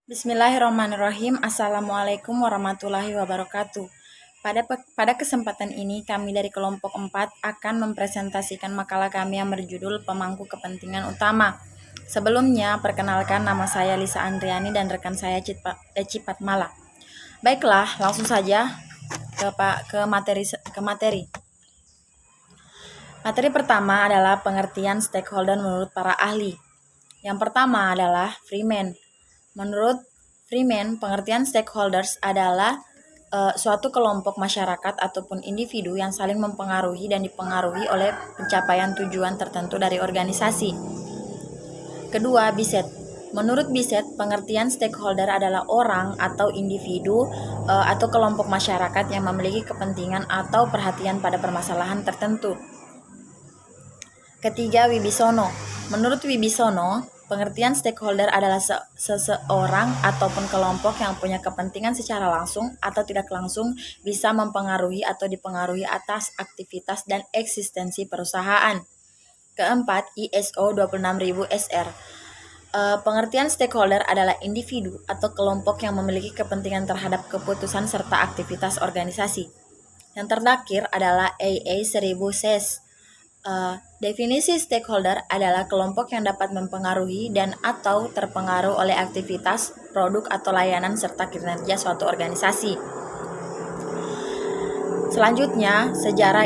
Bismillahirrahmanirrahim. Assalamualaikum warahmatullahi wabarakatuh. Pada kesempatan ini, kami dari kelompok 4 akan mempresentasikan makalah kami yang berjudul Pemangku Kepentingan Utama. Sebelumnya, perkenalkan nama saya Lisa Andriani dan rekan saya Cipat Mala. Baiklah, langsung saja ke materi. Materi pertama adalah pengertian stakeholder menurut para ahli. Yang pertama adalah Freeman. Menurut Freeman, pengertian stakeholders adalah suatu kelompok masyarakat ataupun individu yang saling mempengaruhi dan dipengaruhi oleh pencapaian tujuan tertentu dari organisasi. Kedua, Biset. Menurut Biset, pengertian stakeholder adalah orang atau individu atau kelompok masyarakat yang memiliki kepentingan atau perhatian pada permasalahan tertentu. Ketiga, Wibisono. Menurut Wibisono, pengertian stakeholder adalah seseorang ataupun kelompok yang punya kepentingan secara langsung atau tidak langsung bisa mempengaruhi atau dipengaruhi atas aktivitas dan eksistensi perusahaan. Keempat, ISO 26000 SR. Pengertian stakeholder adalah individu atau kelompok yang memiliki kepentingan terhadap keputusan serta aktivitas organisasi. Yang terakhir adalah AA 1000 SES. Definisi stakeholder adalah kelompok yang dapat mempengaruhi dan atau terpengaruh oleh aktivitas, produk atau layanan serta kinerja suatu organisasi. Selanjutnya, sejarah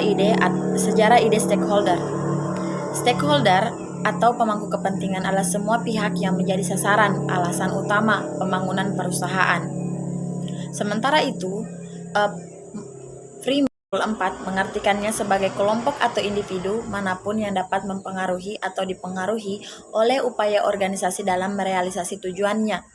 ide stakeholder. Stakeholder atau pemangku kepentingan adalah semua pihak yang menjadi sasaran alasan utama pembangunan perusahaan. Sementara itu, Freeman 4 mengartikannya sebagai kelompok atau individu manapun yang dapat mempengaruhi atau dipengaruhi oleh upaya organisasi dalam merealisasi tujuannya.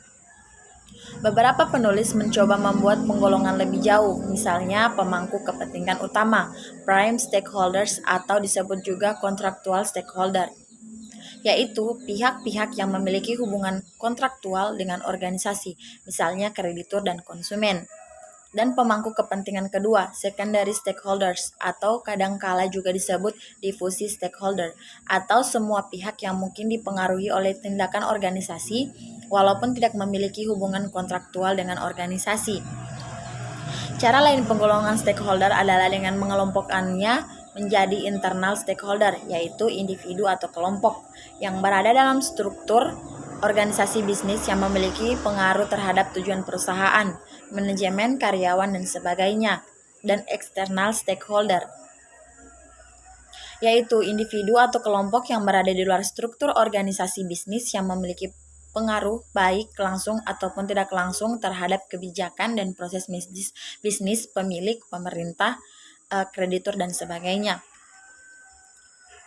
Beberapa penulis mencoba membuat penggolongan lebih jauh, misalnya pemangku kepentingan utama, prime stakeholders atau disebut juga contractual stakeholder, yaitu pihak-pihak yang memiliki hubungan kontraktual dengan organisasi, misalnya kreditur dan konsumen. Dan pemangku kepentingan kedua, secondary stakeholders, atau kadangkala juga disebut difusi stakeholder, atau semua pihak yang mungkin dipengaruhi oleh tindakan organisasi walaupun tidak memiliki hubungan kontraktual dengan organisasi. Cara lain penggolongan stakeholder adalah dengan mengelompokkannya menjadi internal stakeholder, yaitu individu atau kelompok yang berada dalam struktur organisasi bisnis yang memiliki pengaruh terhadap tujuan perusahaan, manajemen, karyawan, dan sebagainya. Dan eksternal stakeholder, yaitu individu atau kelompok yang berada di luar struktur organisasi bisnis yang memiliki pengaruh baik langsung ataupun tidak langsung terhadap kebijakan dan proses bisnis pemilik, pemerintah, kreditur, dan sebagainya.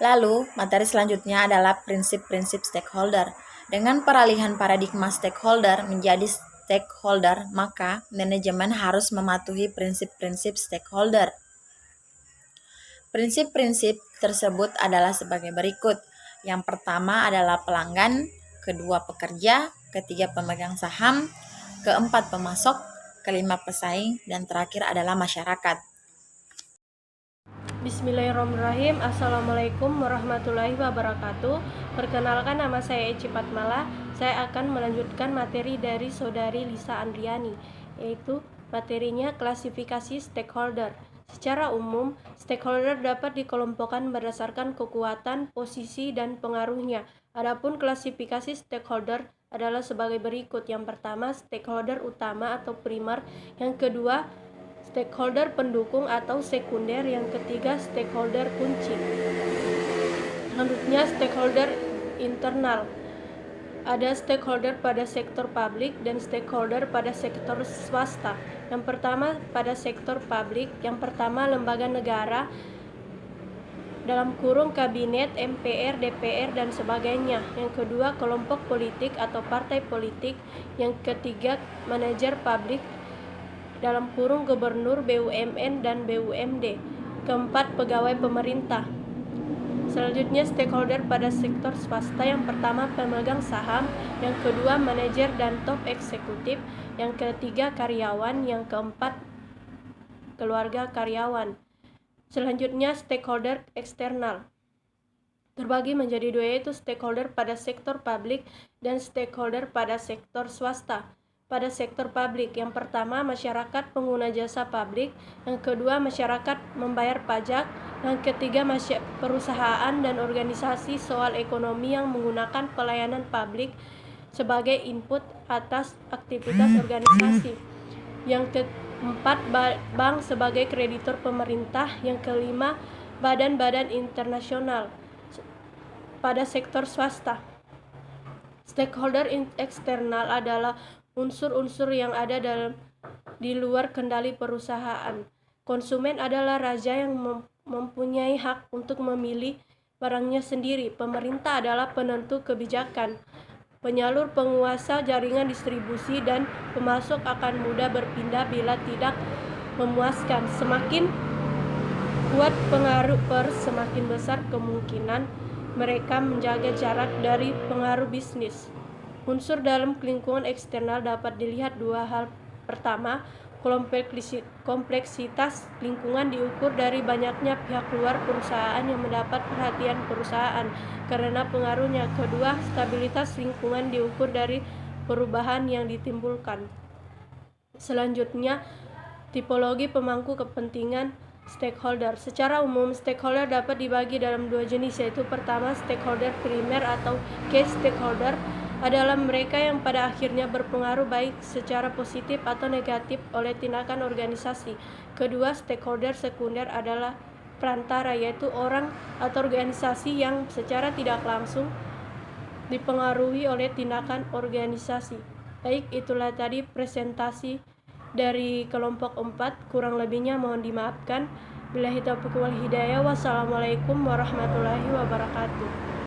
Lalu, materi selanjutnya adalah prinsip-prinsip stakeholder. Dengan peralihan paradigma stakeholder menjadi stakeholder, maka manajemen harus mematuhi prinsip-prinsip stakeholder. Prinsip-prinsip tersebut adalah sebagai berikut. Yang pertama adalah pelanggan, kedua pekerja, ketiga pemegang saham, keempat pemasok, kelima pesaing, dan terakhir adalah masyarakat. Bismillahirrahmanirrahim. Assalamualaikum warahmatullahi wabarakatuh. Perkenalkan, nama saya Cipat Mala. Saya akan melanjutkan materi dari saudari Lisa Andriani, yaitu materinya klasifikasi stakeholder. Secara umum, stakeholder dapat dikelompokkan berdasarkan kekuatan, posisi, dan pengaruhnya. Adapun klasifikasi stakeholder adalah sebagai berikut. Yang pertama, stakeholder utama atau primer. Yang kedua, stakeholder pendukung atau sekunder. Yang ketiga, stakeholder kunci. Selanjutnya, stakeholder internal. Ada stakeholder pada sektor publik dan stakeholder pada sektor swasta. Yang pertama pada sektor publik, yang pertama lembaga negara, dalam kurung kabinet, MPR, DPR, dan sebagainya. Yang kedua, kelompok politik atau partai politik. Yang ketiga, manajer publik, dalam kurung gubernur, BUMN, dan BUMD. Keempat, pegawai pemerintah. Selanjutnya, stakeholder pada sektor swasta. Yang pertama, pemegang saham. Yang kedua, manajer dan top eksekutif. Yang ketiga, karyawan. Yang keempat, keluarga karyawan. Selanjutnya, stakeholder eksternal terbagi menjadi dua, yaitu stakeholder pada sektor publik dan stakeholder pada sektor swasta. pada sektor publik. Yang pertama, masyarakat pengguna jasa publik. Yang kedua, masyarakat membayar pajak. Yang ketiga, perusahaan dan organisasi soal ekonomi yang menggunakan pelayanan publik sebagai input atas aktivitas organisasi. Yang keempat, bank sebagai kreditor pemerintah. Yang kelima, badan-badan internasional pada sektor swasta. Stakeholder eksternal adalah unsur-unsur yang ada di luar kendali perusahaan. Konsumen adalah raja yang mempunyai hak untuk memilih barangnya sendiri. Pemerintah adalah penentu kebijakan. Penyalur, penguasa, jaringan distribusi, dan pemasok akan mudah berpindah bila tidak memuaskan. Semakin kuat pengaruh semakin besar kemungkinan mereka menjaga jarak dari pengaruh bisnis. Unsur dalam lingkungan eksternal dapat dilihat dua hal. Pertama, kompleksitas lingkungan diukur dari banyaknya pihak luar perusahaan yang mendapat perhatian perusahaan karena pengaruhnya. Kedua, stabilitas lingkungan diukur dari perubahan yang ditimbulkan. Selanjutnya, tipologi pemangku kepentingan stakeholder. Secara umum, stakeholder dapat dibagi dalam dua jenis, yaitu pertama, stakeholder primer atau key stakeholder adalah mereka yang pada akhirnya berpengaruh baik secara positif atau negatif oleh tindakan organisasi. Kedua, stakeholder sekunder adalah perantara, yaitu orang atau organisasi yang secara tidak langsung dipengaruhi oleh tindakan organisasi. Baik, itulah tadi presentasi dari kelompok 4, kurang lebihnya mohon dimaafkan. Billahi taufiq wal hidayah. Wassalamualaikum warahmatullahi wabarakatuh.